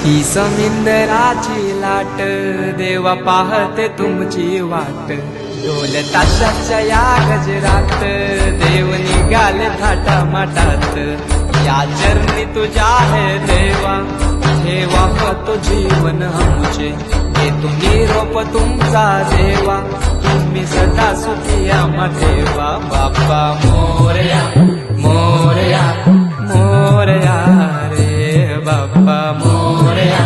ही समिंदराची लाट देवा पाहते तुमची वाट ढोल ताशाच्या या गजरात देव निघाले थाटामाटात या चरणी तुझ्या है देवा ठेवा तो जीवन आमचे हे तुम्ही रोप तुमचा देवा तुम्ही सदा सुखी आम्हा ठेवा बाप्पा मोरया मोरया मोरया रे बाप्पा मोरया